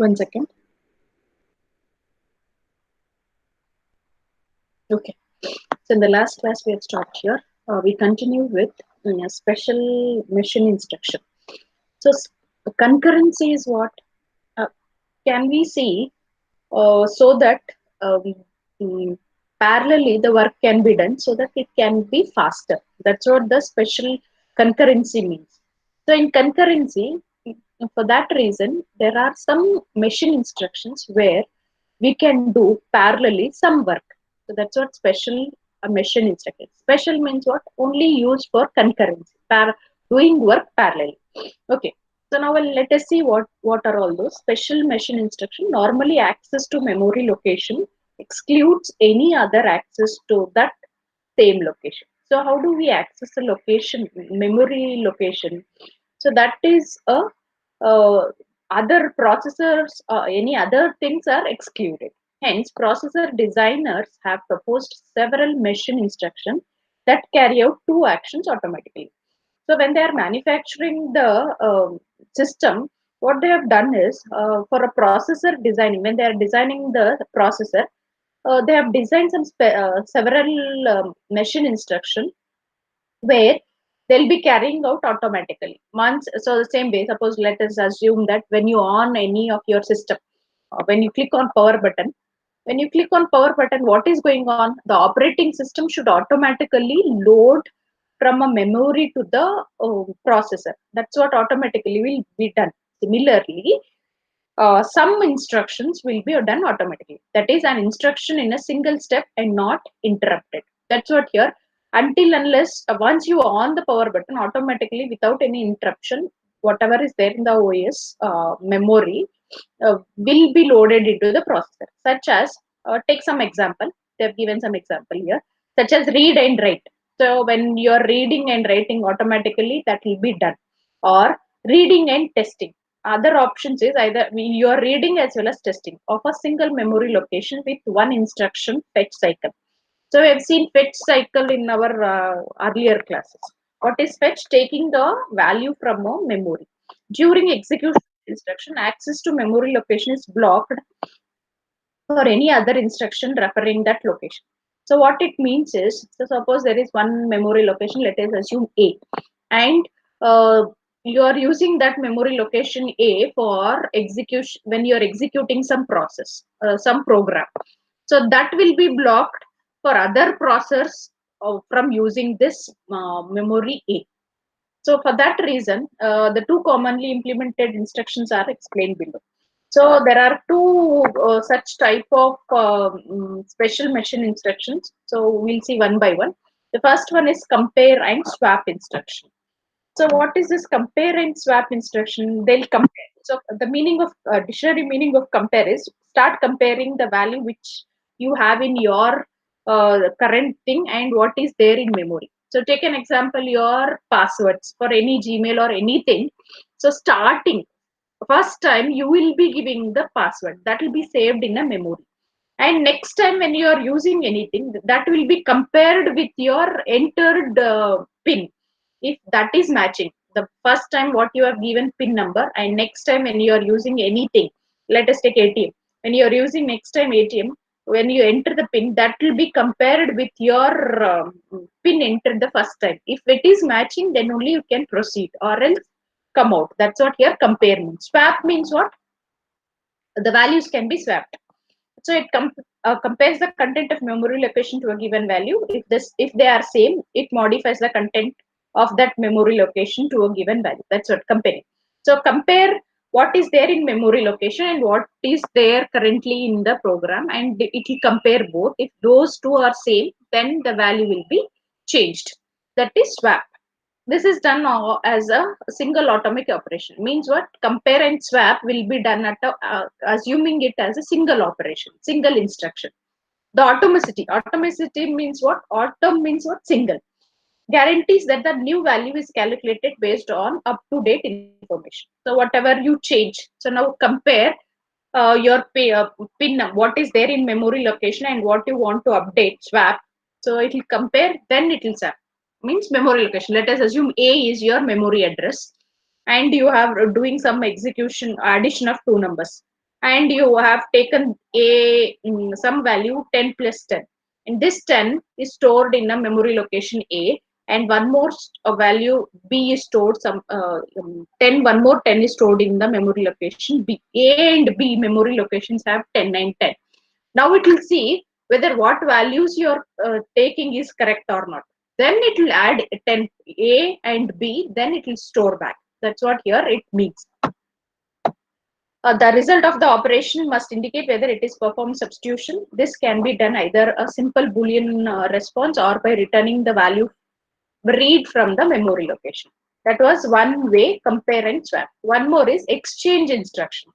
One second. Okay. So in the last class we have stopped here. We continue with a special mission instruction. So concurrency is what uh, can we see so that um, mm, parallelly the work can be done so that it can be faster. That's what the special concurrency means. So in concurrency, for that reason, there are some machine instructions where we can do parallelly some work. So that's what special machine instruction. Special means what? Only used for concurrency, doing work parallelly. Okay. So now let us see what are all those special machine instruction. Normally, access to memory location excludes any other access to that same location. So how do we access the location, memory location? So that is a other processors, any other things are excluded. Hence, processor designers have proposed several machine instructions that carry out two actions automatically. So when they are manufacturing the system, what they have done is for a processor designing, when they are designing the processor, they have designed several machine instruction where they'll be carrying out automatically. Once, so the same way, suppose let us assume that when you on any of your system, when you click on power button, what is going on? The operating system should automatically load from a memory to the processor. That's what automatically will be done. Similarly, some instructions will be done automatically. That is an instruction in a single step and not interrupted. That's what here. Until unless once you on the power button, automatically without any interruption, whatever is there in the OS memory will be loaded into the processor. Such as, take some example. They have given some example here, such as read and write. So when you are reading and writing automatically, that will be done. Or reading and testing. Other options is either you are reading as well as testing of a single memory location with one instruction fetch cycle. So we have seen fetch cycle in our earlier classes. What is fetch? Taking the value from a memory. During execution instruction, access to memory location is blocked for any other instruction referring that location. So what it means is, so suppose there is one memory location, let us assume A, and you are using that memory location A for execution when you are executing some process, some program. So that will be blocked for other process from using this memory A. So for that reason, the two commonly implemented instructions are explained below. So there are two such type of special machine instructions. So we'll see one by one. The first one is compare and swap instruction. So what is this compare and swap instruction? They'll compare. So the meaning of dictionary meaning of compare is start comparing the value which you have in your current thing and what is there in memory. So take an example, your passwords for any Gmail or anything. So starting first time you will be giving the password that will be saved in a memory, and next time when you are using anything that will be compared with your entered pin. If that is matching, the first time what you have given pin number and next time when you are using anything, let us take ATM, when you are using next time ATM, when you enter the pin, that will be compared with your pin entered the first time. If it is matching, then only you can proceed or else come out. That's what here compare means. Swap means what? The values can be swapped. So it compares the content of memory location to a given value. If they are same, it modifies the content of that memory location to a given value. That's what comparing. So compare what is there in memory location and what is there currently in the program, and it will compare both. If those two are same, then the value will be changed. That is swap. This is done as a single atomic operation. Means what? Compare and swap will be done at assuming it as a single operation, single instruction. The atomicity means what? Atom means what? Single. Guarantees that the new value is calculated based on up to date information. So whatever you change. So now compare your pin, what is there in memory location and what you want to update, swap. So it will compare, then it will swap. Means memory location. Let us assume A is your memory address and you have doing some execution, addition of two numbers. and you have taken a some value 10 plus 10, and this 10 is stored in a memory location A, and one more value B is stored some 10, one more 10 is stored in the memory location B. A and B memory locations have 10 and 10. Now it will see whether what values you're taking is correct or not. Then it will add 10 A and B, then it will store back. That's what here it means. The result of the operation must indicate whether it is performed substitution. This can be done either a simple Boolean response or by returning the value read from the memory location. That was one way, compare and swap. One more is exchange instruction.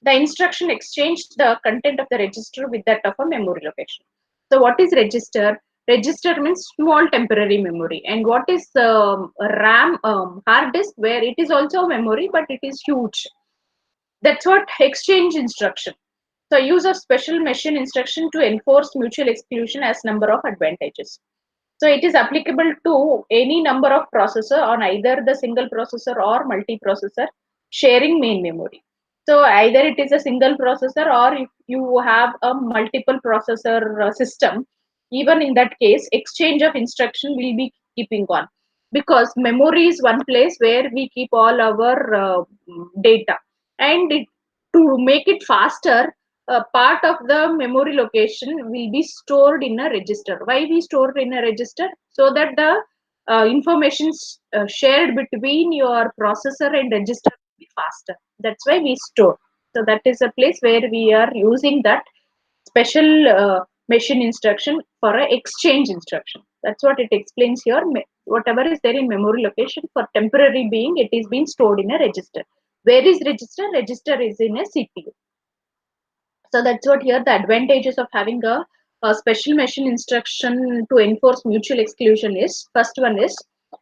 The instruction exchanged the content of the register with that of a memory location. So what is register? Register means small temporary memory. And what is RAM, hard disk, where it is also memory, but it is huge. That's what exchange instruction. So use of special machine instruction to enforce mutual exclusion has number of advantages. So it is applicable to any number of processor on either the single processor or multi-processor sharing main memory. So either it is a single processor, or if you have a multiple processor system, even in that case, exchange of instruction will be keeping on, because memory is one place where we keep all our data, and to make it faster, part of the memory location will be stored in a register. Why we store in a register? So that the information shared between your processor and register will be faster. That's why we store. So that is a place where we are using that special machine instruction for a exchange instruction. That's what it explains here. Whatever is there in memory location for temporary being, it is being stored in a register. Where is register? Register is in a CPU. So that's what here the advantages of having a special machine instruction to enforce mutual exclusion is. First one is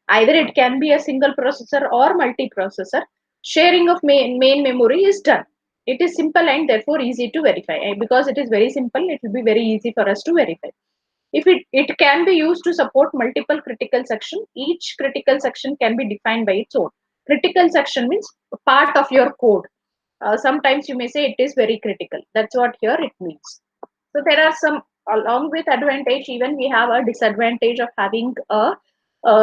either it can be a single processor or multi-processor. Sharing of main memory is done. It is simple and therefore easy to verify. And because it is very simple, it will be very easy for us to verify. If it can be used to support multiple critical section, each critical section can be defined by its own. Critical section means part of your code. Sometimes you may say it is very critical. That's what here it means. So there are some, along with advantage, even we have a disadvantage of having a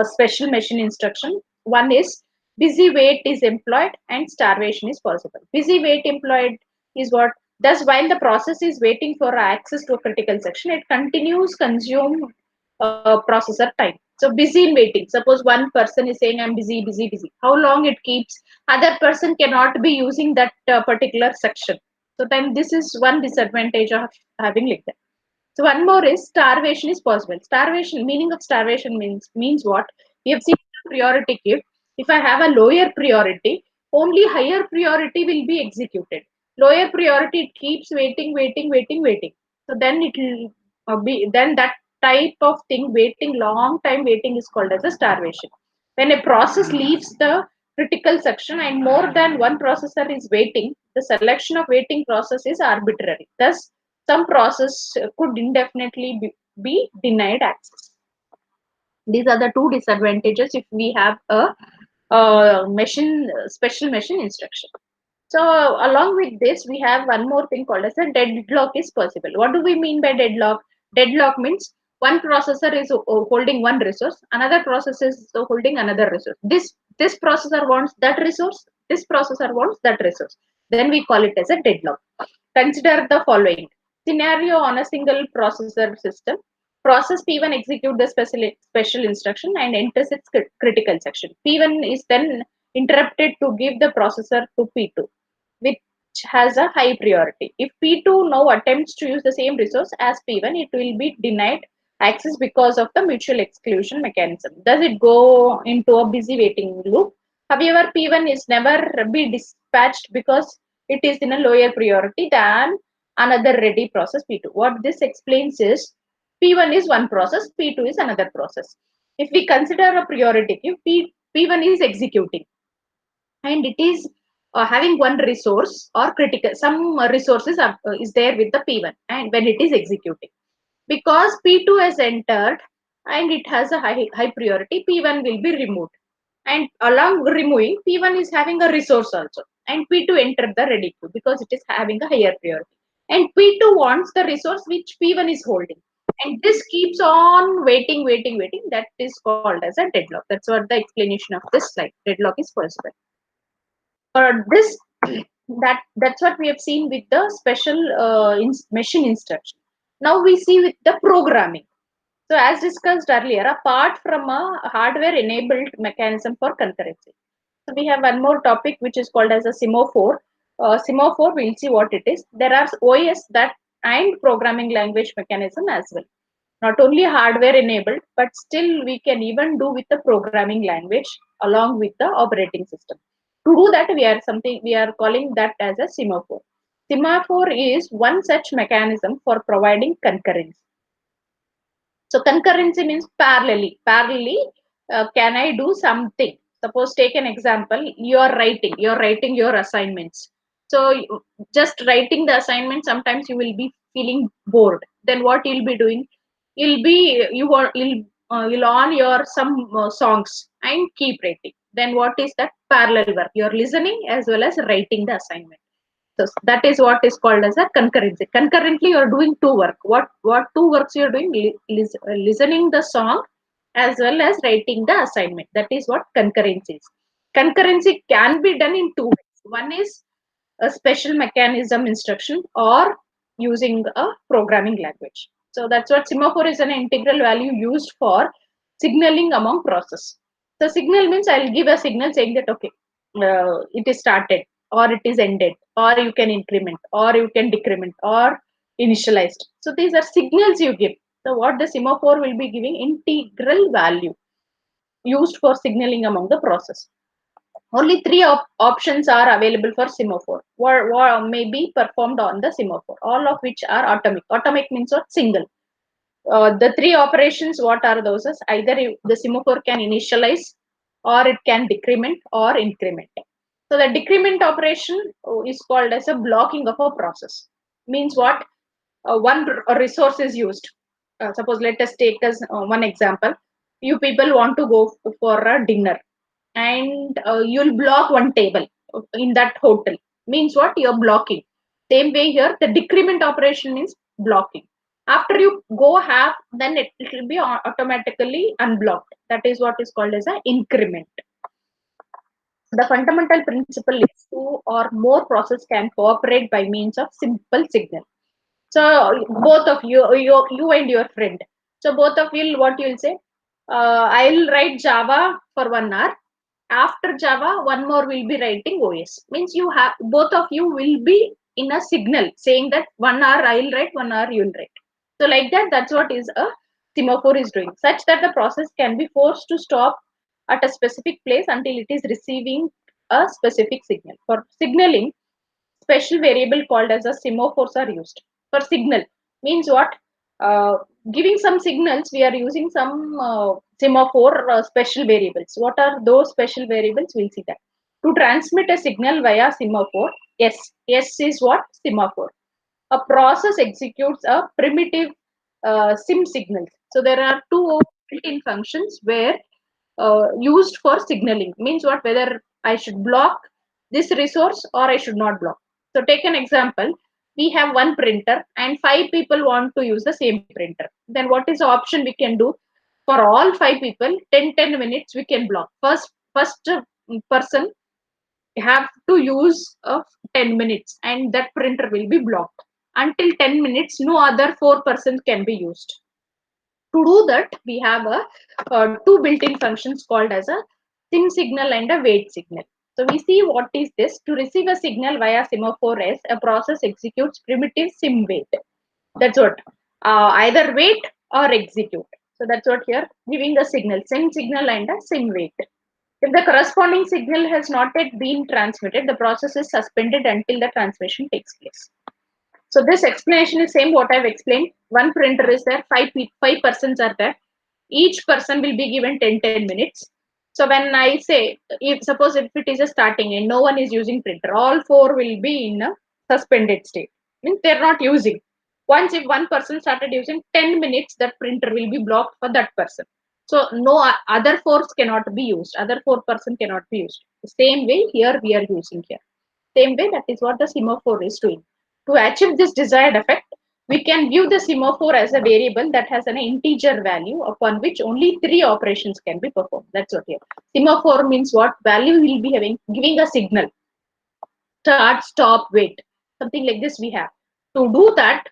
special machine instruction. One is busy wait is employed and starvation is possible. Busy wait employed is what? Thus, while the process is waiting for access to a critical section, it continues consume processor time. So busy in waiting. Suppose one person is saying I'm busy, busy, busy. How long it keeps? Other person cannot be using that particular section. So then this is one disadvantage of having like that. So one more is starvation is possible. Starvation, meaning of starvation means what? We have seen priority queue. If I have a lower priority, only higher priority will be executed. Lower priority it keeps waiting, waiting, waiting, waiting. So then it will be, then that type of thing, waiting, long time waiting is called as a starvation. When a process leaves the critical section and more than one processor is waiting, the selection of waiting process is arbitrary. Thus, some process could indefinitely be denied access. These are the two disadvantages if we have a machine special machine instruction. So along with this, we have one more thing called as a deadlock is possible. What do we mean by deadlock? Deadlock means one processor is holding one resource, another processor is holding another resource. This processor wants that resource, this processor wants that resource. Then we call it as a deadlock. Consider the following scenario on a single processor system. Process P1 execute the special instruction and enters its critical section. P1 is then interrupted to give the processor to P2, which has a high priority. If P2 now attempts to use the same resource as P1, it will be denied access because of the mutual exclusion mechanism. Does it go into a busy waiting loop? However, P1 is never be dispatched because it is in a lower priority than another ready process P2. What this explains is P1 is one process, P2 is another process. If we consider a priority queue, P1 is executing and it is having one resource or critical, some resources is there with the P1 and when it is executing. Because P2 has entered and it has a high priority, P1 will be removed. And along removing, P1 is having a resource also. and P2 enter the ready queue because it is having a higher priority. And P2 wants the resource which P1 is holding. And this keeps on waiting, waiting, waiting. That is called as a deadlock. That's what the explanation of this slide. Deadlock is possible. This that's what we have seen with the special machine instruction. Now we see with the programming. So as discussed earlier, apart from a hardware enabled mechanism for concurrency, so we have one more topic which is called as a semaphore. Semaphore, we'll see what it is. There are OS that and programming language mechanism as well. Not only hardware enabled, but still we can even do with the programming language along with the operating system. To do that, we are calling that as a semaphore. Semaphore is one such mechanism for providing concurrency. So concurrency means parallelly. Parallelly, can I do something? Suppose take an example. You're writing your assignments. So just writing the assignment, sometimes you will be feeling bored. Then what you'll be doing? You'll on your some songs and keep writing. Then what is that parallel work? You're listening as well as writing the assignment. So that is what is called as a concurrency. Concurrently, you're doing two work. What two works you're doing? Listening the song as well as writing the assignment. That is what concurrency is. Concurrency can be done in two ways. One is a special mechanism instruction or using a programming language. So that's what semaphore is, an integral value used for signaling among process. So signal means I'll give a signal saying that okay, it is started or it is ended, or you can increment or you can decrement or initialized. So these are signals you give. So what the semaphore will be giving, integral value used for signaling among the process. Only three options are available for semaphore, or may be performed on the semaphore, all of which are atomic. Atomic means what? Single. The three operations, what are those? Either the semaphore can initialize, or it can decrement or increment. So the decrement operation is called as a blocking of a process. Means what? One resource is used. Suppose let us take as one example. You people want to go for a dinner, and you'll block one table in that hotel. Means what? You're blocking. Same way here, the decrement operation means blocking. After you go half, then it will be automatically unblocked. That is what is called as an increment. The fundamental principle is two or more processes can cooperate by means of simple signal. So both of you and your friend. So both of you, what you'll say? I'll write Java for 1 hour. After Java, one more will be writing OS. Means you have both of you will be in a signal saying that 1 hour I'll write, 1 hour you'll write. So like that, that's what is a semaphore is doing, such that the process can be forced to stop at a specific place until it is receiving a specific signal. For signaling, special variable called as a semaphores are used. For signal means what? Uh, Giving some signals, we are using some semaphore special variables. What are those special variables? We'll see that. To transmit a signal via semaphore, S. S is what? Semaphore. A process executes a primitive sim signal. So there are two built-in functions where used for signaling. Means what? Whether I should block this resource or I should not block. So take an example. We have one printer and five people want to use the same printer. Then what is the option we can do? For all five people, 10 minutes we can block. First person have to use 10 minutes and that printer will be blocked. Until 10 minutes, no other four persons can be used. To do that, we have two built-in functions called as a sim signal and a wait signal. So we see what is this. To receive a signal via semaphore S, a process executes primitive sim wait. That's what. Either wait or execute. So that's what here, giving the signal, sim signal and a sim wait. If the corresponding signal has not yet been transmitted, the process is suspended until the transmission takes place. So this explanation is same what I've explained. One printer is there, five persons are there. Each person will be given 10 minutes. So when I say, if suppose if it is a starting and no one is using printer, all four will be in a suspended state. Means they're not using. Once if one person started using 10 minutes, that printer will be blocked for that person. So no other fours cannot be used. Other four person cannot be used. The same way here we are using here. Same way, that is what the semaphore is doing. To achieve this desired effect, we can view the semaphore as a variable that has an integer value upon which only three operations can be performed. That's what here. Semaphore means what? Value will be having giving a signal. Start, stop, wait. Something like this we have. To do that,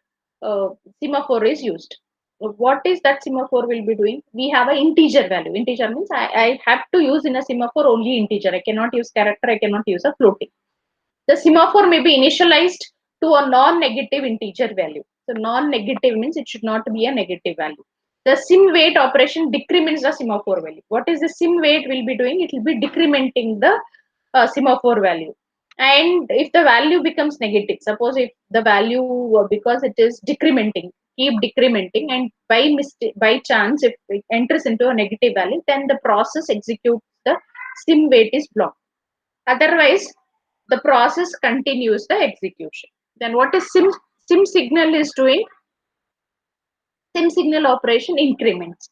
semaphore is used. What is that semaphore will be doing? We have an integer value. Integer means I have to use in a semaphore only integer. I cannot use character. I cannot use a floating. The semaphore may be initialized to a non-negative integer value. So non-negative means it should not be a negative value. The sim wait operation decrements the semaphore value. What is the sim wait will be doing? It will be decrementing the semaphore value. And if the value becomes negative, suppose if the value because it is decrementing, keep decrementing, and by mistake, by chance, if it enters into a negative value, then the process executes the sim wait is blocked. Otherwise, the process continues the execution. Then what is sim signal is doing? Sim signal operation increments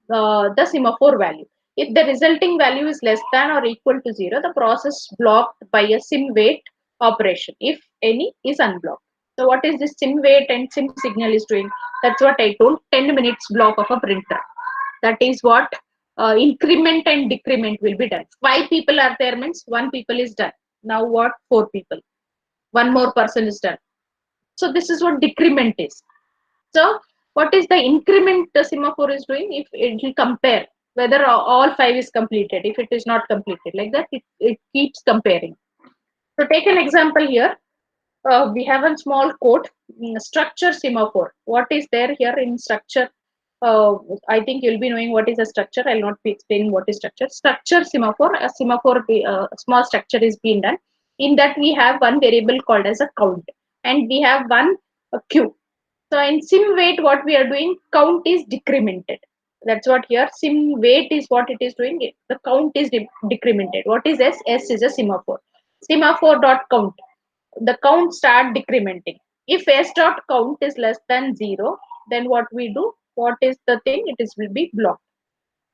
the semaphore value. If the resulting value is less than or equal to 0, the process blocked by a sim wait operation. If any is unblocked. So what is this sim wait and sim signal is doing? That's what I told. 10 minutes block of a printer. That is what increment and decrement will be done. 5 people are there means 1 people is done. Now what? 4 people. One more person is done. So this is what decrement is. So what is the increment the semaphore is doing? If it will compare whether all 5 is completed. If it is not completed, like that, it keeps comparing. So take an example here. We have a small code, structure semaphore. What is there here in structure? I think you'll be knowing what is a structure. I'll not be explaining what is structure. Structure semaphore, a semaphore, a small structure is being done. In that we have one variable called as a count, and we have one queue. So in sim wait, what we are doing, count is decremented. That's what here sim wait is what it is doing. The count is decremented. What is S? S is a semaphore. Semaphore dot count. The count start decrementing. If S dot count is less than 0, then what we do? What is the thing? It is will be blocked.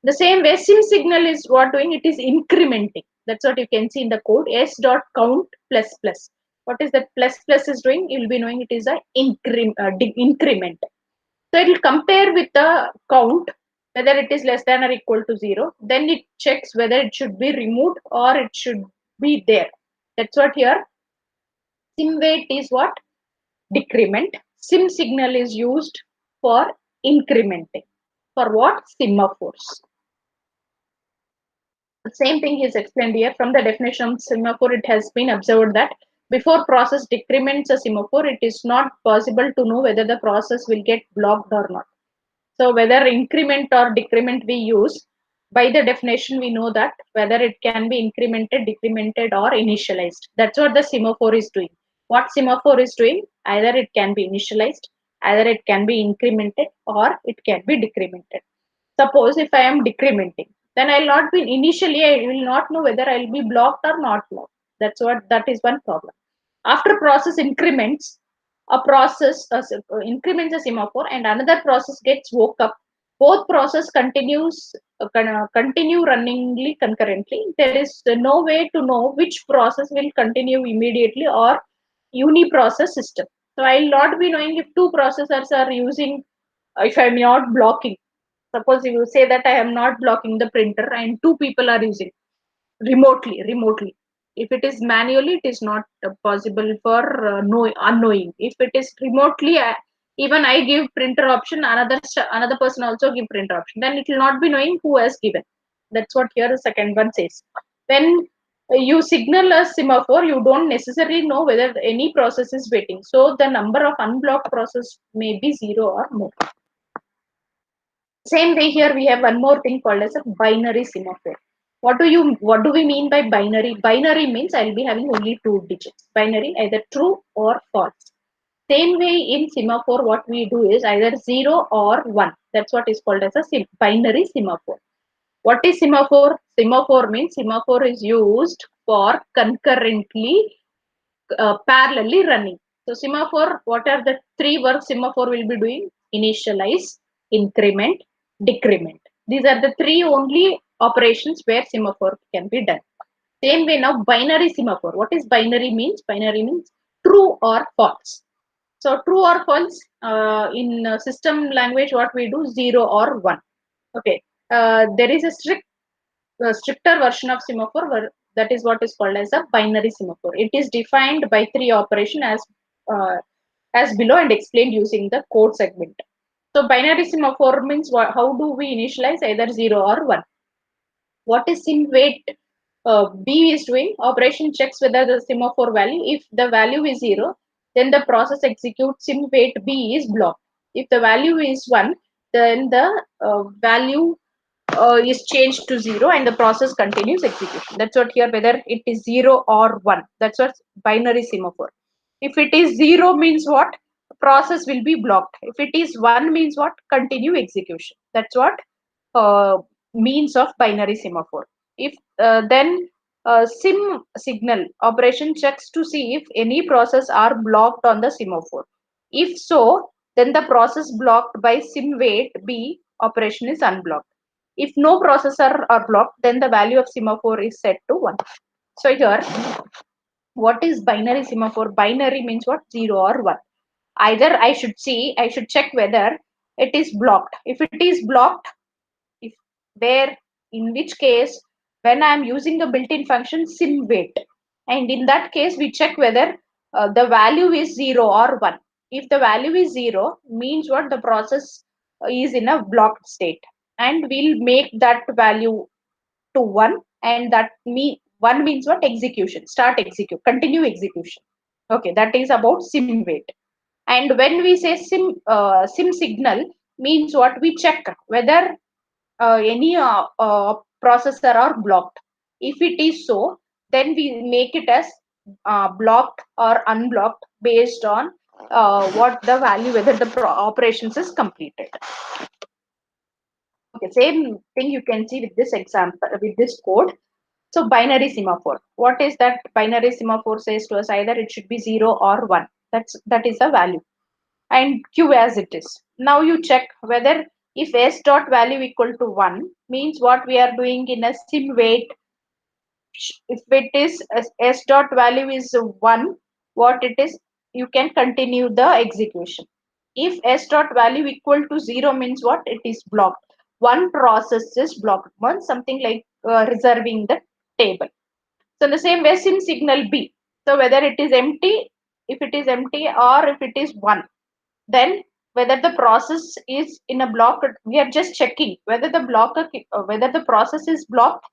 The same way sim signal is what doing? It is incrementing. That's what you can see in the code. S dot count plus plus. What is that plus plus is doing? You will be knowing it is a increment. So it will compare with the count whether it is less than or equal to 0. Then it checks whether it should be removed or it should be there. That's what here sim wait is what? Decrement. Sim signal is used for incrementing. For what? Semaphores. The same thing is explained here. From the definition of semaphore, it has been observed that before process decrements a semaphore, it is not possible to know whether the process will get blocked or not. So whether increment or decrement we use, by the definition we know that whether it can be incremented, decremented, or initialized. That's what the semaphore is doing. What semaphore is doing? Either it can be initialized, either it can be incremented, or it can be decremented. Suppose if I am decrementing, then I'll not be initially, I will not know whether I'll be blocked or not blocked. That is one problem. After process increments, a process increments a semaphore and another process gets woke up. Both process continues continue runningly concurrently. There is no way to know which process will continue immediately or uniprocess system. So I'll not be knowing if two processors are using, if I'm not blocking. Suppose you say that I am not blocking the printer and 2 people are using remotely. If it is manually, it is not possible for unknowing. If it is remotely, even I give printer option, another person also give printer option, then it will not be knowing who has given. That's what here the second one says. When you signal a semaphore, you don't necessarily know whether any process is waiting, so the number of unblocked process may be 0 or more. Same way here we have one more thing called as a binary semaphore. What do we mean by binary? Binary means I'll be having only 2 digits. Binary, either true or false. Same way in semaphore, what we do is either 0 or 1. That's what is called as a binary semaphore. What is semaphore? Semaphore means semaphore is used for concurrently parallelly running. So semaphore, what are the 3 works semaphore will be doing? Initialize, increment, decrement. These are the 3 only operations where semaphore can be done. Same way now binary semaphore. What is binary means? Binary means true or false. So true or false in system language, what we do, 0 or 1. Okay. There is a stricter version of semaphore that is what is called as a binary semaphore. It is defined by three operation uh, as below and explained using the code segment. So binary semaphore means how do we initialize either 0 or 1. What is sim wait B is doing? Operation checks whether the semaphore value, if the value is 0, then the process executes sim wait B is blocked. If the value is 1, then the value is changed to 0 and the process continues execution. That's what here, whether it is 0 or 1. That's what binary semaphore. If it is 0 means what? Process will be blocked. If it is 1 means what? Continue execution. That's what uh, means of binary semaphore. If then sim signal operation checks to see if any process are blocked on the semaphore. If so, then the process blocked by sim wait B operation is unblocked. If no processor are blocked, then the value of semaphore is set to 1. So here, what is binary semaphore? Binary means what? 0 or 1. Either I should check whether it is blocked. If it is blocked, if where in which case when I am using the built-in function sim wait, and in that case we check whether the value is 0 or 1. If the value is 0 means what? The process is in a blocked state, and we'll make that value to 1, and that 1 means what? Execution, start execute, continue execution. Okay, that is about sim wait. And when we say sim signal means what? We check whether any processor are blocked. If it is so, then we make it as blocked or unblocked based on what the value, whether the operations is completed. Okay, same thing you can see with this example, with this code. So binary semaphore. What is that binary semaphore says to us? Either it should be 0 or 1. That is a value. And q as it is. Now you check whether if s dot value equal to 1 means what we are doing in a sim wait. If it is s dot value is 1, what it is, you can continue the execution. If s dot value equal to 0 means what? It is blocked. One process is blocked. One something like reserving the table. So in the same way, sim signal B. So whether it is empty, if it is empty or if it is 1, then whether the process is in a block, we are just checking whether the whether the process is blocked,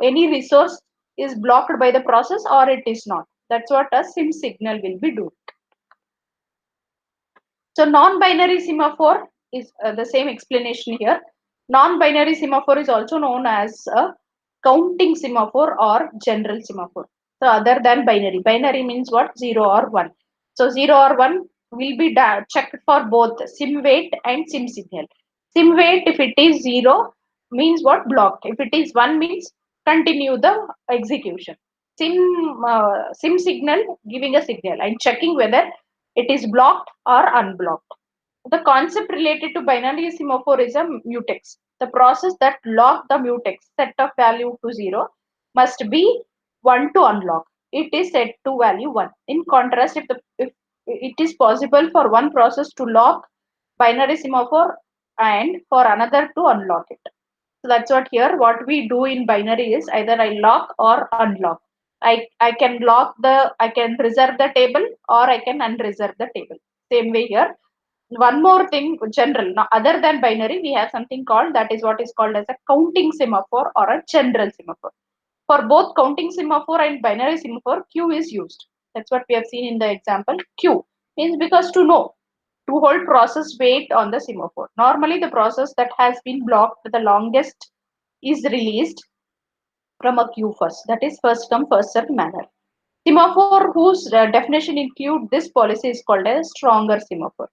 any resource is blocked by the process or it is not. That's what a sim signal will be doing. So non-binary semaphore is the same explanation here. Non-binary semaphore is also known as a counting semaphore or general semaphore. So other than binary. Binary means what? 0 or 1. So 0 or 1 will be checked for both sim wait and sim signal. Sim wait, if it is 0 means what? Blocked. If it is 1 means continue the execution. Sim signal giving a signal and checking whether it is blocked or unblocked. The concept related to binary semaphore is a mutex. The process that lock the mutex set of value to 0 must be 1 to unlock. It is set to value 1. In contrast, if it is possible for one process to lock binary semaphore and for another to unlock it. So that's what here what we do in binary is either I lock or unlock. I can I can reserve the table or I can unreserve the table. Same way here. One more thing, general. Now, other than binary, we have something called, that is what is called as a counting semaphore or a general semaphore. For both counting semaphore and binary semaphore, Q is used. That's what we have seen in the example. Q means because to know, to hold process wait on the semaphore. Normally, the process that has been blocked the longest is released from a queue first. That is first come first served manner. Semaphore whose definition include this policy is called a stronger semaphore.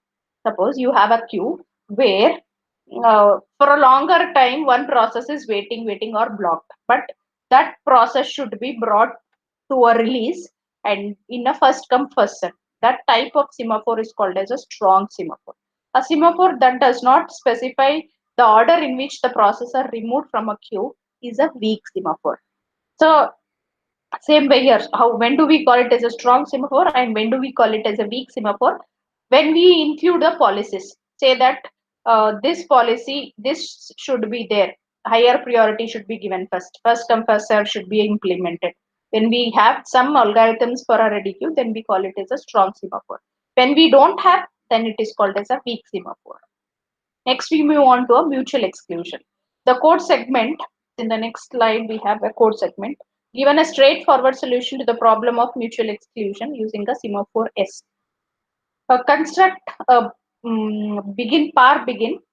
Suppose you have a queue where for a longer time one process is waiting or blocked, but that process should be brought to a release and in a first come first served. That type of semaphore is called as a strong semaphore. A semaphore that does not specify the order in which the process are removed from a queue is a weak semaphore. So Same way here. How when do we call it as a strong semaphore and when do we call it as a weak semaphore? When we include the policies, say that this policy, this should be there. Higher priority should be given first. First come first serve should be implemented. When we have some algorithms for our RDQ, then we call it as a strong semaphore. When we don't have, then it is called as a weak semaphore. Next, we move on to a mutual exclusion. The code segment, in the next slide, we have a code segment, given a straightforward solution to the problem of mutual exclusion using a semaphore S. Construct a begin,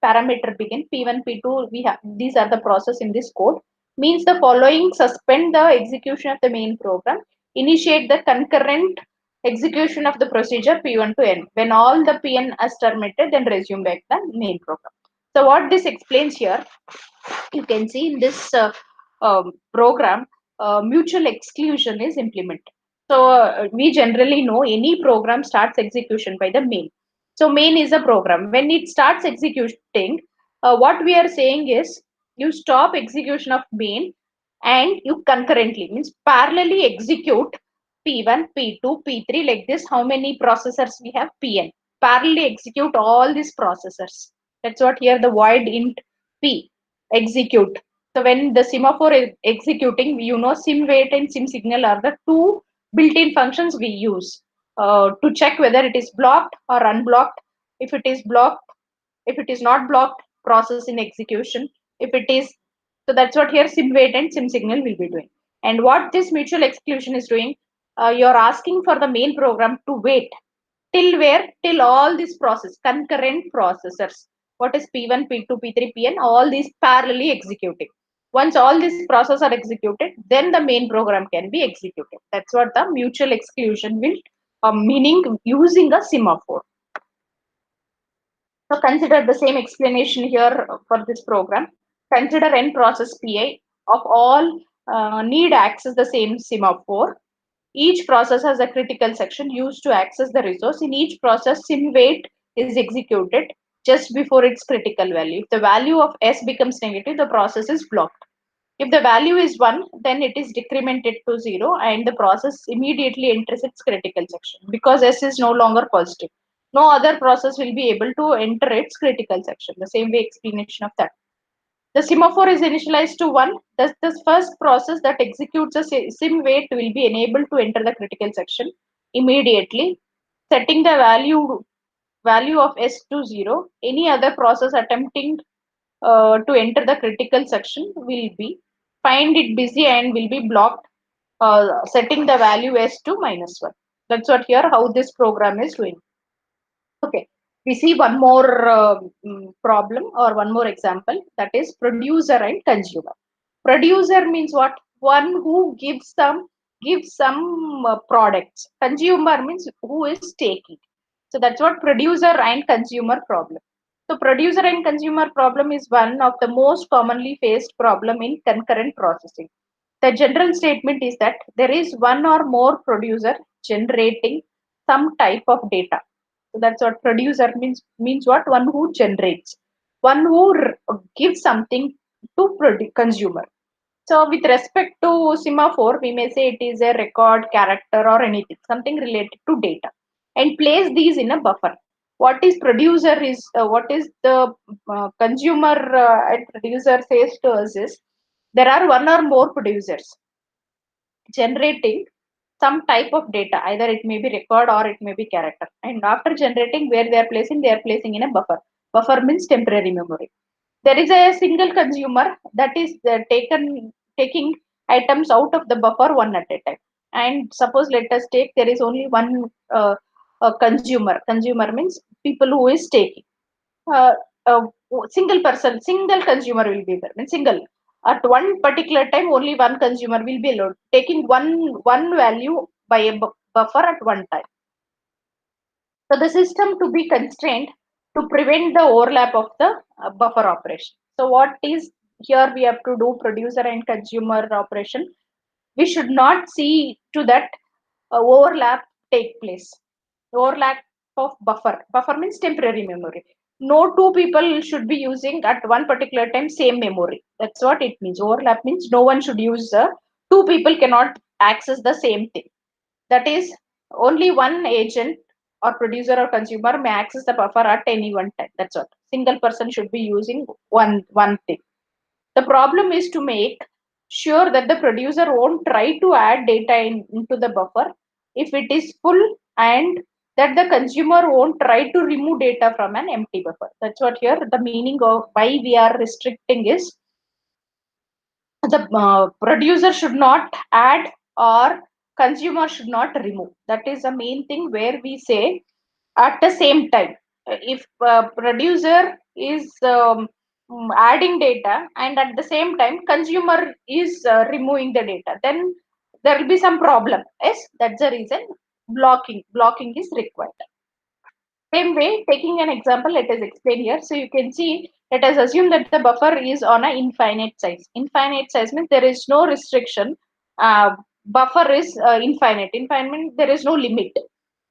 parameter begin, P1, P2, we have, these are the process in this code, means the following: suspend the execution of the main program, initiate the concurrent execution of the procedure P1 to N. When all the Pn is terminated, then resume back the main program. So what this explains here, you can see in this program, mutual exclusion is implemented. So we generally know any program starts execution by the main. So main is a program. When it starts executing, what we are saying is you stop execution of main and you concurrently, means parallelly execute P1, P2, P3, like this. How many processors we have? Pn. Parallelly execute all these processors. That's what here the void int P execute. So when the semaphore is executing, you know sim wait and sim signal are the two built-in functions we use to check whether it is blocked or unblocked. If it is blocked, if it is not blocked, process in execution. If it is, so that's what here sim wait and sim signal will be doing. And what this mutual exclusion is doing, you're asking for the main program to wait till where? Till all these process, concurrent processors. What is P1, P2, P3, Pn? All these parallelly executing. Once all these processes are executed, then the main program can be executed. That's what the mutual exclusion will meaning using a semaphore. So consider the same explanation here for this program. Consider n process Pi of all need access the same semaphore. Each process has a critical section used to access the resource. In each process, sim wait is executed just before its critical value. If the value of S becomes negative, the process is blocked. If the value is 1, then it is decremented to 0 and the process immediately enters its critical section. Because S is no longer positive, no other process will be able to enter its critical section. The same way explanation of that. The semaphore is initialized to 1. Thus, the first process that executes a sim wait will be enabled to enter the critical section immediately, setting the value of S to 0. Any other process attempting to enter the critical section will be find it busy and will be blocked, setting the value S to -1. That's what here how this program is doing. Okay, we see one more problem or one more example, that is producer and consumer. Producer means what? One who gives some products. Consumer means who is taking. So that's what producer and consumer problem. So producer and consumer problem is one of the most commonly faced problem in concurrent processing. The general statement is that there is one or more producer generating some type of data. So that's what producer means what? One who generates, one who gives something to consumer. So with respect to semaphore, we may say it is a record, character, or anything, something related to data, and place these in a buffer. What is producer is what is the consumer and producer says to us is there are one or more producers generating some type of data. Either it may be record or it may be character. And after generating, where they are placing in a buffer. Buffer means temporary memory. There is a single consumer that is taking items out of the buffer one at a time. And suppose let us take there is only one consumer. Consumer means people who is taking. Uh, uh, Single person, single consumer will be there. Means single. At one particular time, only one consumer will be allowed, taking one value by a buffer at one time. So the system to be constrained to prevent the overlap of the buffer operation. So what is here we have to do producer and consumer operation. We should not see to that overlap take place. Overlap of buffer. Buffer means temporary memory. No two people should be using at one particular time same memory. That's what it means. Overlap means no one should use. Two people cannot access the same thing. That is, only one agent or producer or consumer may access the buffer at any one time. That's what. Single person should be using one thing. The problem is to make sure that the producer won't try to add data into the buffer if it is full, and that the consumer won't try to remove data from an empty buffer. That's what here the meaning of why we are restricting is the producer should not add or consumer should not remove. That is the main thing where we say at the same time. If producer is adding data and at the same time consumer is removing the data, then there will be some problem. Yes, that's the reason blocking is required. Same way, taking an example, let us explain here. So you can see, let us assume that the buffer is on an infinite size. Infinite size means there is no restriction. Buffer is infinite. Infinite means there is no limit.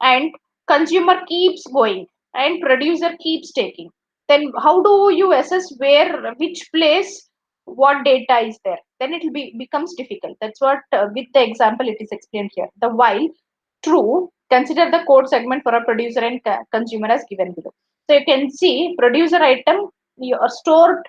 And consumer keeps going and producer keeps taking. Then how do you assess which place, what data is there? Then it will becomes difficult. That's what with the example it is explained here. The while true, consider the code segment for a producer and consumer as given below. So you can see producer item you are stored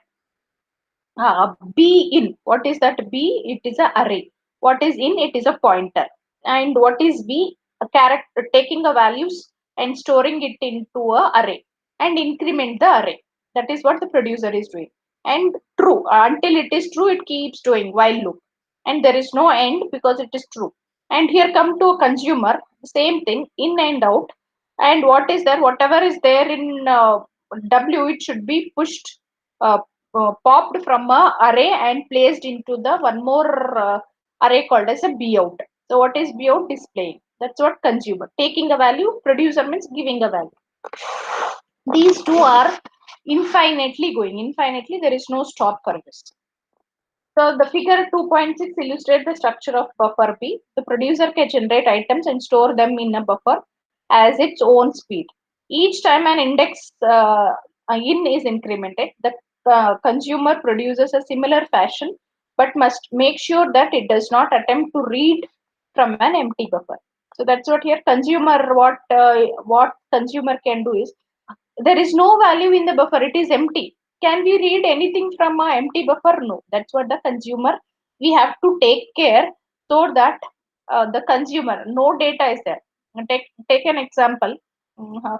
B in. What is that B? It is a array. What is in? It is a pointer. And what is B? A character, taking a values and storing it into a array and increment the array. That is what the producer is doing. And true, until it is true, it keeps doing while loop. And there is no end because it is true. And here come to a consumer, same thing, in and out. And what is there? Whatever is there in W, it should be pushed, popped from a array and placed into the one more array called as a B out. So what is B out? Displaying. That's what consumer. Taking a value, producer means giving a value. These two are infinitely going. Infinitely, there is no stop for this. So the figure 2.6 illustrates the structure of buffer B. The producer can generate items and store them in a buffer as its own speed. Each time an index in is incremented, the consumer produces a similar fashion, but must make sure that it does not attempt to read from an empty buffer. So that's what here consumer, what consumer can do is, there is no value in the buffer, it is empty. Can we read anything from a empty buffer? No. That's what the consumer, we have to take care so that the consumer, no data is there. Take an example. Mhm.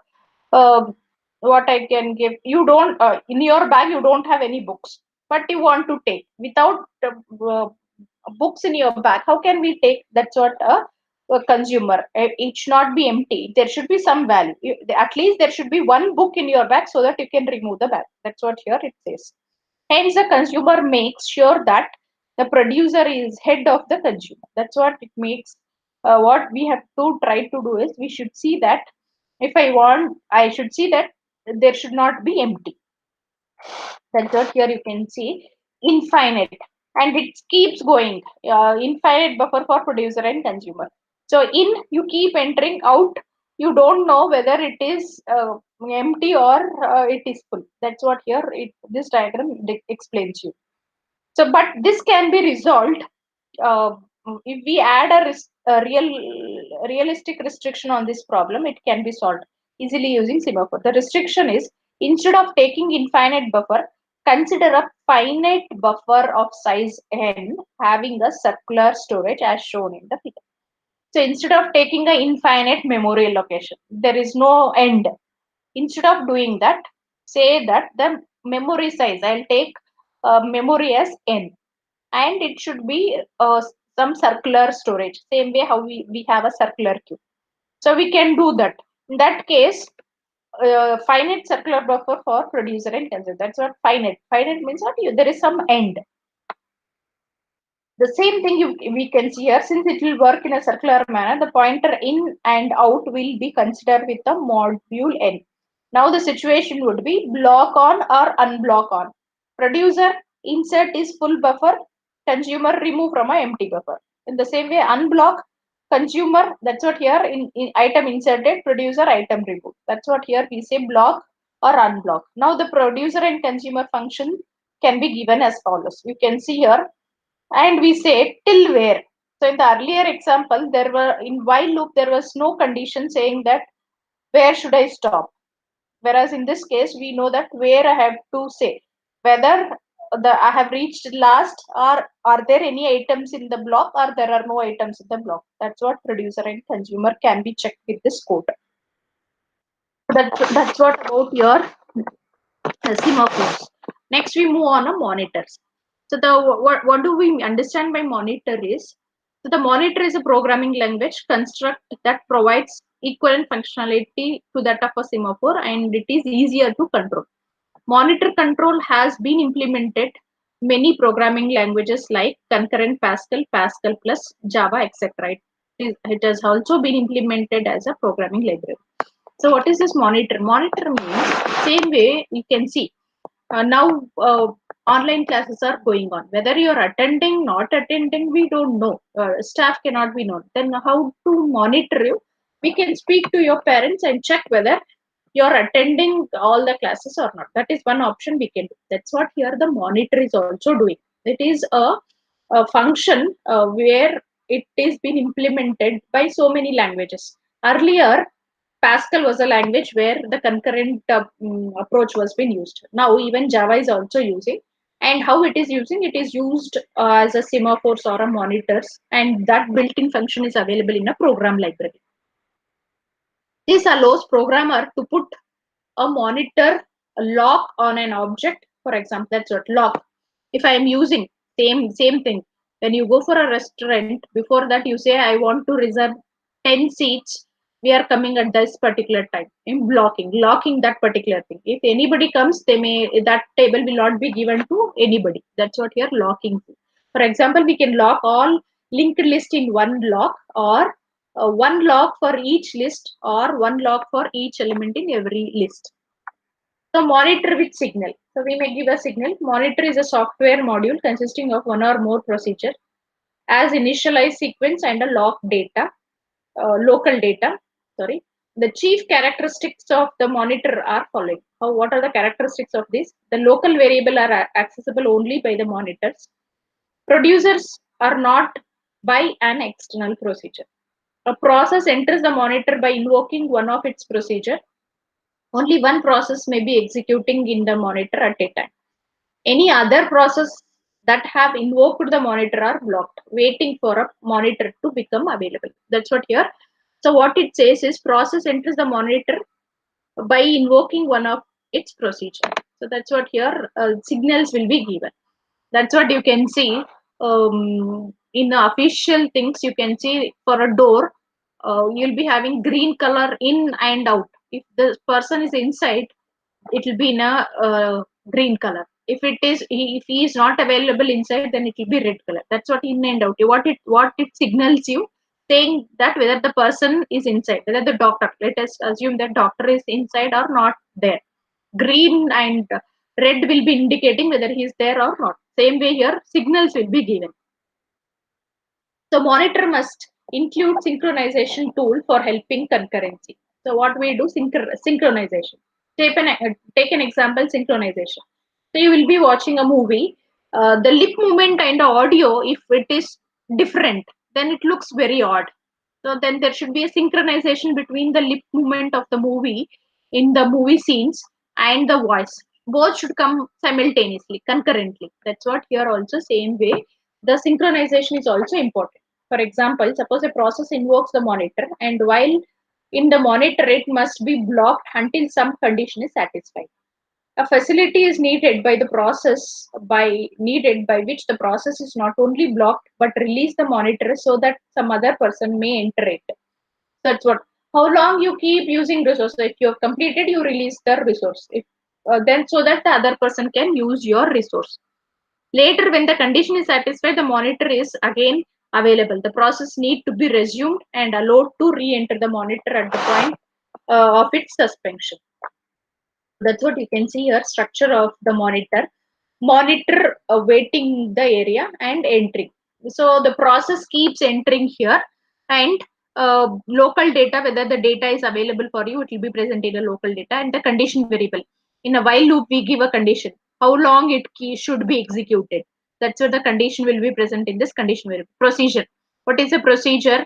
uh, what I can give, you don't in your bag you don't have any books, but you want to take without books in your bag. How can we take? That's what a consumer. It should not be empty. There should be some value. At least there should be one book in your bag so that you can remove the bag. That's what here it says. Hence, the consumer makes sure that the producer is head of the consumer. That's what it makes. What we have to try to do is we should see that if I want, I should see that there should not be empty. That's what here you can see infinite, and it keeps going. Infinite buffer for producer and consumer. So in you keep entering, out you don't know whether it is empty or it is full. That's what here this diagram explains you. So, but this can be resolved uh, if we add a realistic restriction on this problem. It can be solved easily using semaphore. The restriction is, instead of taking infinite buffer, consider a finite buffer of size n having a circular storage as shown in the figure. So instead of taking an infinite memory allocation, there is no end. Instead of doing that, say that the memory size, I'll take memory as n, and it should be some circular storage, same way how we have a circular queue. So we can do that. In that case, finite circular buffer for producer and consumer. That's what finite. Finite means what? There is some end. The same thing we can see here, since it will work in a circular manner, the pointer in and out will be considered with the module n. Now the situation would be block on or unblock on. Producer insert is full buffer, consumer remove from a empty buffer. In the same way, unblock consumer, that's what here in item inserted, producer item remove. That's what here we say block or unblock. Now the producer and consumer function can be given as follows. You can see here, and we say till where. So in the earlier example, there were in while loop there was no condition saying that where should I stop. Whereas in this case, we know that where I have to say whether I have reached last, or are there any items in the block, or there are no items in the block. That's what producer and consumer can be checked with this code. That's what about your semaphores. Next, we move on to monitors. So the what do we understand by monitor is, so the monitor is a programming language construct that provides equivalent functionality to that of a semaphore, and it is easier to control. Monitor control has been implemented many programming languages like concurrent Pascal, Pascal plus Java, etc. It has also been implemented as a programming library. So what is this monitor? Monitor means same way you can see now online classes are going on. Whether you're attending, not attending, we don't know. Staff cannot be known. Then how to monitor you? We can speak to your parents and check whether you're attending all the classes or not. That is one option we can do. That's what here the monitor is also doing. It is a function where it is being implemented by so many languages. Earlier, Pascal was a language where the concurrent approach was being used. Now even Java is also using. And how it is using? It is used as a semaphores or a monitors, and that built-in function is available in a program library. This allows programmer to put a monitor a lock on an object. For example, that's what lock. If I am using same thing, when you go for a restaurant, before that you say I want to reserve 10 seats. We are coming at this particular time. In locking that particular thing. If anybody comes, they may that table will not be given to anybody. That's what you're locking. For example, we can lock all linked list in one lock, or one lock for each list, or one lock for each element in every list. So monitor with signal. So we may give a signal. Monitor is a software module consisting of one or more procedure as initialized sequence and a local data. Sorry. The chief characteristics of the monitor are following. What are the characteristics of this? The local variable are accessible only by the monitors. Producers are not by an external procedure. A process enters the monitor by invoking one of its procedure. Only one process may be executing in the monitor at a time. Any other process that have invoked the monitor are blocked, waiting for a monitor to become available. That's what here. So what it says is process enters the monitor by invoking one of its procedure. So that's what here signals will be given. That's what you can see in the official things. You can see for a door, you'll be having green color in and out. If the person is inside, it will be in a green color. If he is not available inside, then it will be red color. That's what in and out. What it signals you, saying that whether the person is inside, whether the doctor. Let us assume that doctor is inside or not there. Green and red will be indicating whether he is there or not. Same way here, signals will be given. So monitor must include synchronization tool for helping concurrency. So what we do, synchronization. Take an example, synchronization. So you will be watching a movie. The lip movement and the audio, if it is different, then it looks very odd. So then there should be a synchronization between the lip movement of the movie in the movie scenes and the voice. Both should come simultaneously, concurrently. That's what here also same way. The synchronization is also important. For example, suppose a process invokes the monitor, and while in the monitor, it must be blocked until some condition is satisfied. A facility is needed by which the process is not only blocked but release the monitor so that some other person may enter it. That's what. How long you keep using resource? If you have completed, you release the resource. If then so that the other person can use your resource. Later, when the condition is satisfied, the monitor is again available. The process need to be resumed and allowed to re-enter the monitor at the point of its suspension. That's what you can see here, structure of the monitor waiting the area and entering. So the process keeps entering here, and local data, whether the data is available for you, it will be present in a local data, and the condition variable. In a while loop, we give a condition, how long it should be executed. That's where the condition will be present in this condition variable procedure. What is a procedure?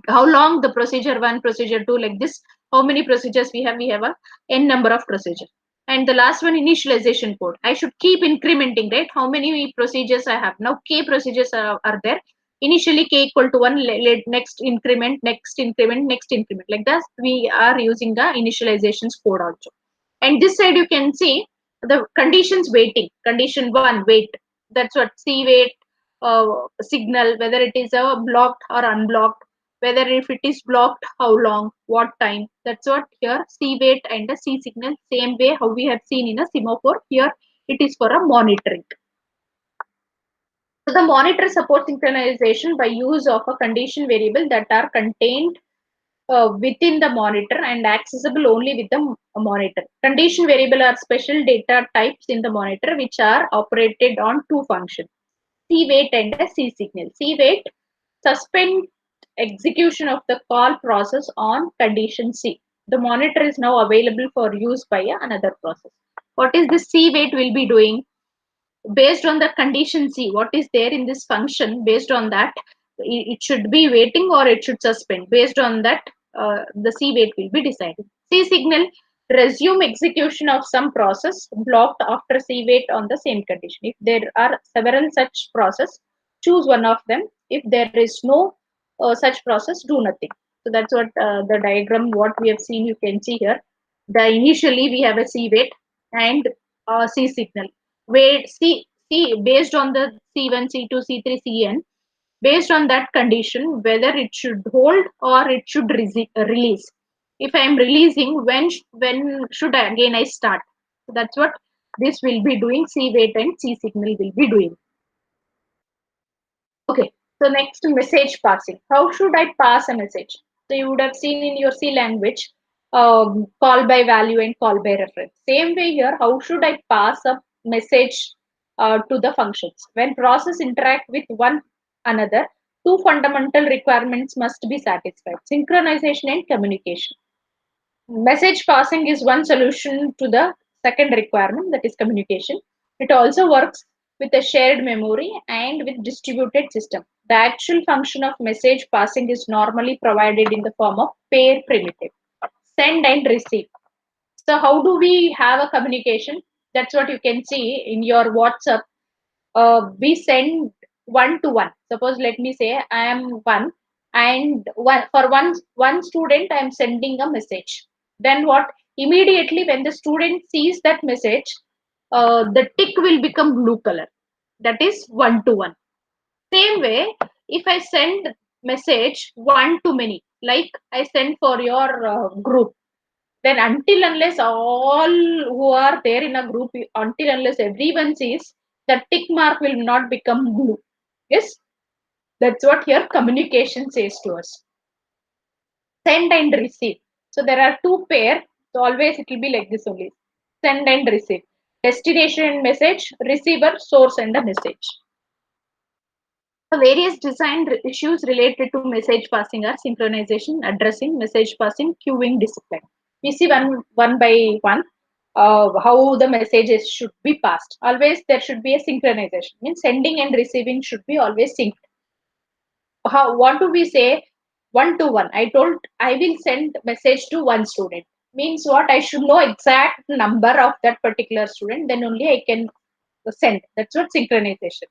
How long the procedure 1, procedure 2, like this. How many procedures we have? We have a n number of procedure. And the last one, initialization code. I should keep incrementing, right? How many procedures I have now? K procedures are there. Initially k equal to 1, next increment, next increment, next increment, like that we are using the initializations code also. And this side you can see the conditions waiting. Condition 1, wait. That's what C wait, signal, whether it is a blocked or unblocked, whether if it is blocked, how long, what time. That's what here C wait and the C signal, same way how we have seen in a semaphore. Here it is for a monitoring. So the monitor supports synchronization by use of a condition variable that are contained within the monitor and accessible only with the monitor. Condition variable are special data types in the monitor which are operated on two functions, C wait and a C signal. C wait suspend execution of the call process on condition C. The monitor is now available for use by another process. What is this C wait will be doing? Based on the condition C, what is there in this function, based on that, it should be waiting or it should suspend. Based on that, the C wait will be decided. C signal, resume execution of some process blocked after C wait on the same condition. If there are several such process, choose one of them. If there is no such process, do nothing. So that's what the diagram what we have seen, you can see here. The initially we have a C wait and C signal. Wait, see based on the C1, C2, C3, Cn, based on that condition, whether it should hold or it should release. If I am releasing, when should I again I start? So that's what this will be doing. C wait and C signal will be doing. Okay, so next, message passing. How should I pass a message? So you would have seen in your C language, call by value and call by reference. Same way here, how should I pass a message to the functions? When process interact with one another, two fundamental requirements must be satisfied: synchronization and communication. Message passing is one solution to the second requirement, that is communication. It also works with a shared memory and with distributed system. The actual function of message passing is normally provided in the form of pair primitive, send and receive. So how do we have a communication? That's what you can see in your WhatsApp. We send one to one. Suppose let me say I am one, and one student I am sending a message. Then what? Immediately when the student sees that message, the tick will become blue color. That is one to one. Same way, if I send message one to many, like I send for your group, then until unless all who are there in a group, until unless everyone sees, the tick mark will not become blue. Yes, that's what here communication says to us. Send and receive. So there are two pair. So always it will be like this only. Send and receive. Destination and message, receiver, source and the message. The various design issues related to message passing are synchronization, addressing, message passing, queuing, discipline. We see one by one how the messages should be passed. Always there should be a synchronization. Means sending and receiving should be always synced. How, what do we say? One to one. I told I will send message to one student. Means what? I should know exact number of that particular student. Then only I can send. That's what synchronization.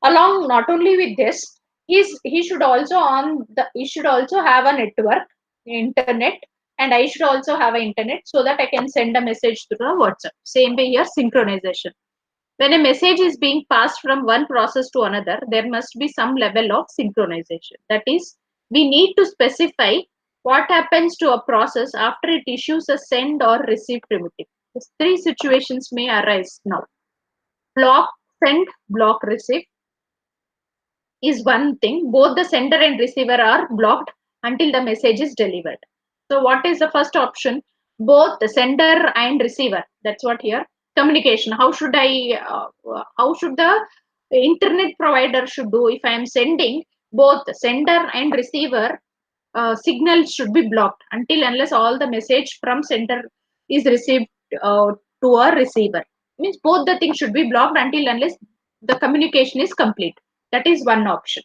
Along not only with this, he should also he should also have a network, internet, and I should also have an internet so that I can send a message through a WhatsApp. Same way here, synchronization. When a message is being passed from one process to another, there must be some level of synchronization. That is, we need to specify what happens to a process after it issues a send or receive primitive. These three situations may arise now: block send, block receive is one thing. Both the sender and receiver are blocked until the message is delivered. So what is the first option? Both the sender and receiver. That's what here. Communication. How should the internet provider should do? If I am sending, both the sender and receiver signals should be blocked until unless all the message from sender is received to a receiver. Means both the things should be blocked until unless the communication is complete. That is one option.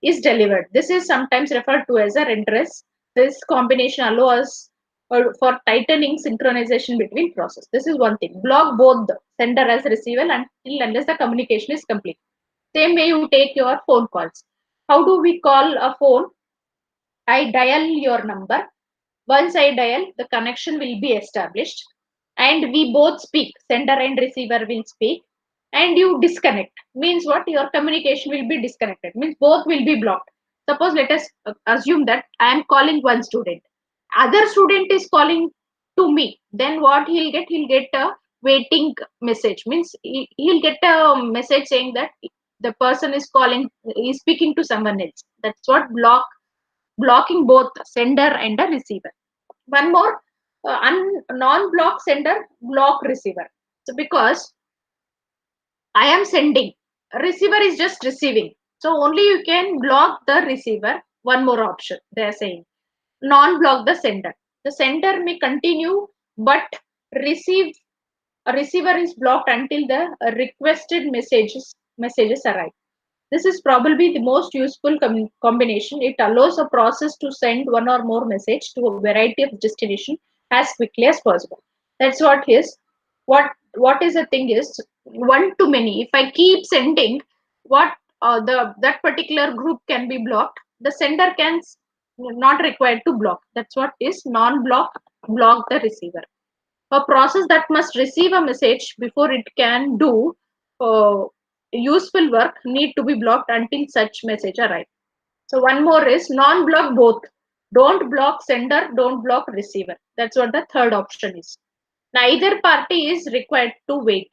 is delivered. This is sometimes referred to as a redress. This combination allows for tightening synchronization between process. This is one thing. Block both the sender as receiver until unless the communication is complete. Same way you take your phone calls. How do we call a phone? I dial your number. Once I dial, the connection will be established and we both speak. Sender and receiver will speak and you disconnect. Means what? Your communication will be disconnected. Means both will be blocked. Suppose let us assume that I am calling one student. Other student is calling to me. Then what he'll get? He'll get a waiting message. Means he'll get a message saying that the person is calling, is speaking to someone else. That's what blocking both sender and the receiver. One more, non-block sender, block receiver. So because I am sending, receiver is just receiving. So only you can block the receiver. One more option they are saying, non-block the sender. The sender may continue, but receive a receiver is blocked until the requested messages arrive. This is probably the most useful combination. It allows a process to send one or more message to a variety of destination as quickly as possible. That's what is what is the thing is one to many. If I keep sending, what the that particular group can be blocked. The sender can not required to block. That's what is non-block block the receiver. A process that must receive a message before it can do uh, useful work need to be blocked until such message arrive. So one more is non-block both. Don't block sender, don't block receiver. That's what the third option is. Neither party is required to wait.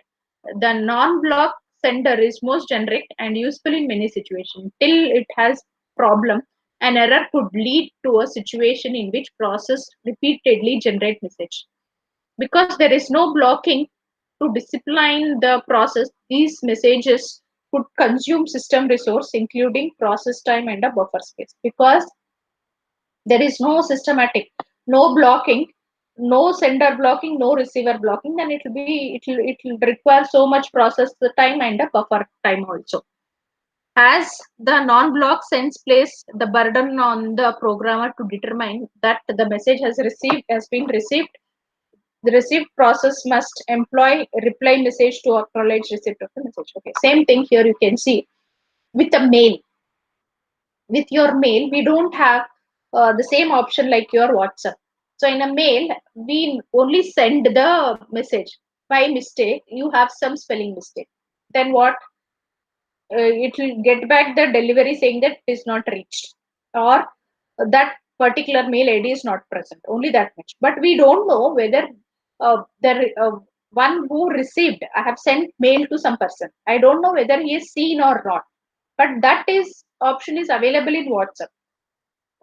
The non-block sender is most generic and useful in many situations. Till it has problem, an error could lead to a situation in which process repeatedly generate message. Because there is no blocking to discipline the process, these messages could consume system resource, including process time and a buffer space. Because there is no systematic, no blocking, no sender blocking, no receiver blocking, then it will require so much process the time and a buffer time also. As the non-block sense place the burden on the programmer to determine that the message has been received, the received process must employ reply message to acknowledge receipt of the message. Okay, same thing here you can see with a mail. With your mail, we don't have the same option like your WhatsApp. So in a mail, we only send the message. By mistake, you have some spelling mistake. Then what? It will get back the delivery saying that it is not reached or that particular mail ID is not present. Only that much. But we don't know whether the one who received, I have sent mail to some person. I don't know whether he is seen or not. But that is option is available in WhatsApp.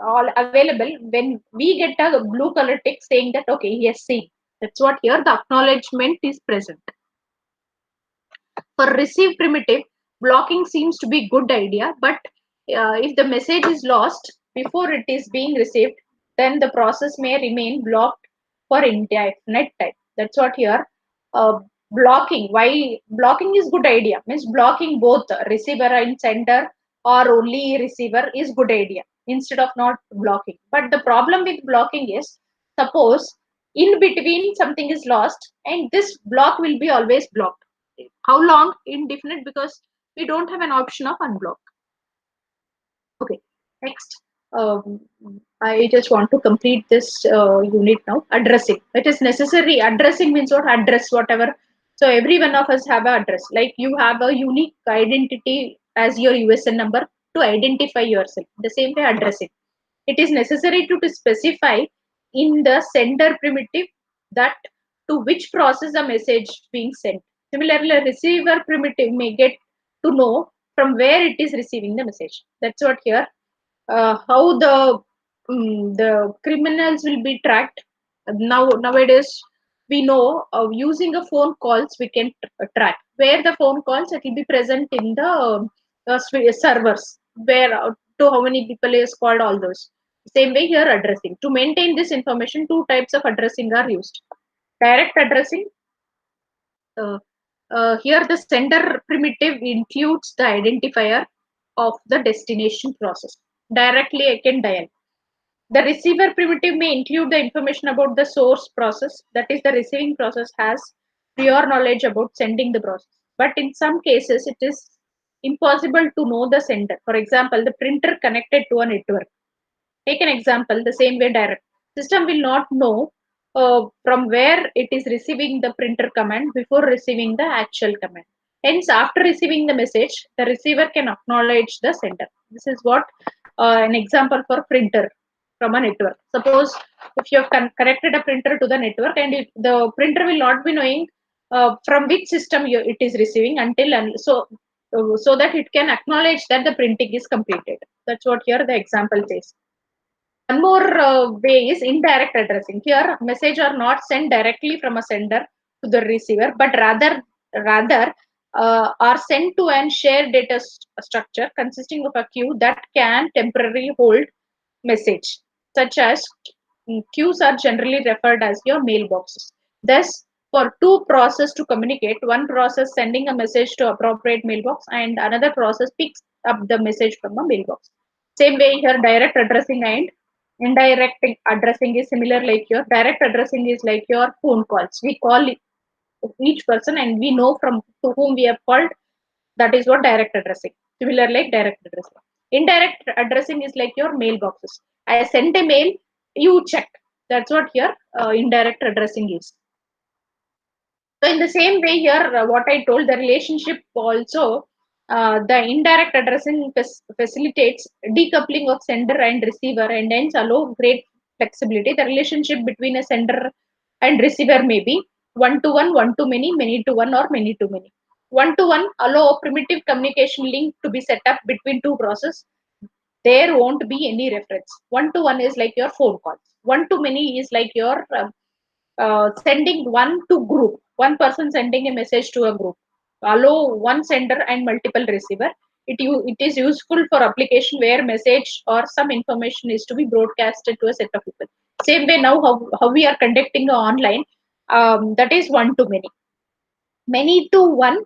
All available when we get a blue color tick saying that okay, he has seen. That's what here the acknowledgement is present. For receive primitive, blocking seems to be good idea, but if the message is lost before it is being received, then the process may remain blocked for indefinite time. That's what here blocking. Why blocking is good idea? Means blocking both receiver and sender or only receiver is good idea instead of not blocking. But the problem with blocking is suppose in between something is lost and this block will be always blocked. How long? Indefinite, because we don't have an option of unblock. Okay, next. Um, I just want to complete this unit now. Addressing. It is necessary. Addressing means what? Address whatever. So every one of us have an address. Like you have a unique identity as your USN number to identify yourself. The same way addressing. It is necessary to specify in the sender primitive that to which process the message being sent. Similarly, a receiver primitive may get to know from where it is receiving the message. That's what here. How the criminals will be tracked. Nowadays we know using a phone calls we can track where the phone calls, it will be present in the servers where to how many people is called, all those. Same way here addressing. To maintain this information, two types of addressing are used. Direct addressing. Uh, Here the sender primitive includes the identifier of the destination process. Directly I can dial. The receiver primitive may include the information about the source process, that is, the receiving process has prior knowledge about sending the process. But in some cases, it is impossible to know the sender. For example, the printer connected to a network. Take an example, the same way direct. System will not know from where it is receiving the printer command before receiving the actual command. Hence, after receiving the message, the receiver can acknowledge the sender. This is what an example for printer from a network. Suppose if you have connected a printer to the network and the printer will not be knowing from which system it is receiving until and so that it can acknowledge that the printing is completed. That's what here the example says. One more way is indirect addressing. Here, message are not sent directly from a sender to the receiver, but rather are sent to an shared data structure consisting of a queue that can temporarily hold message, such as queues are generally referred as your mailboxes. Thus, for two process to communicate, one process sending a message to appropriate mailbox and another process picks up the message from a mailbox. Same way here, direct addressing and indirect addressing is similar. Like your direct addressing is like your phone calls. We call each person and we know from to whom we have called. That is what direct addressing. Similar like direct addressing. Indirect addressing is like your mailboxes. I sent a mail, you check. That's what here indirect addressing is. So in the same way here, what I told, the relationship also, the indirect addressing facilitates decoupling of sender and receiver and hence allow great flexibility. The relationship between a sender and receiver may be one-to-one, one-to-many, many-to-one, or many-to-many. One-to-one allow a primitive communication link to be set up between two processes. There won't be any reference. One-to-one is like your phone calls. One-to-many is like your sending one to group, one person sending a message to a group. Allow one sender and multiple receiver. It is useful for application where message or some information is to be broadcasted to a set of people. Same way now how we are conducting online, that is one to many. Many to one,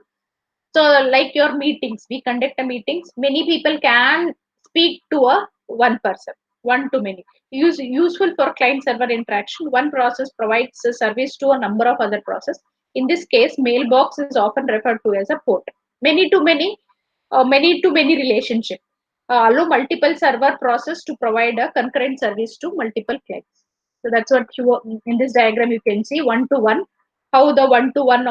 so like your meetings, we conduct a meetings, many people can speak to a one person, one to many. Useful for client server interaction. One process provides a service to a number of other processes. In this case, mailbox is often referred to as a port. Many to many, many to many relationship. Allow multiple server process to provide a concurrent service to multiple clients. So that's what you in this diagram you can see one to one, how the one to one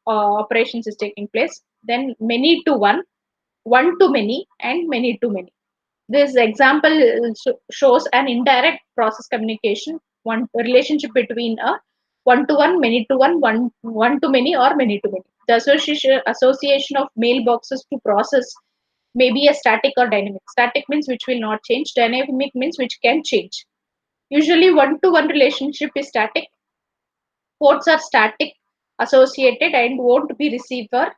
operations is taking place. Then many to one to many, and many to many. This example shows an indirect process communication, one relationship between a one to one, many to one to many, or many to many. The association of mailboxes to process may be a static or dynamic. Static means which will not change. Dynamic means which can change. Usually, one to one relationship is static. Ports are static associated and won't be receiver.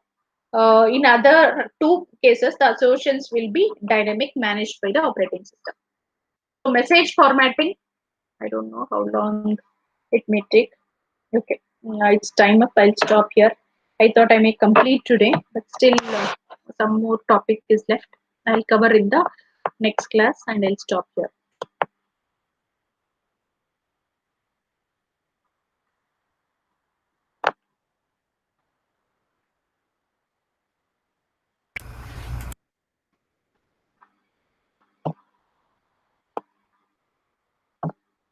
In other two cases, the associations will be dynamic, managed by the operating system. So message formatting, I don't know how long it may take. Okay, it's time up. I'll stop here. I thought I may complete today, but still some more topic is left. I'll cover in the next class and I'll stop here.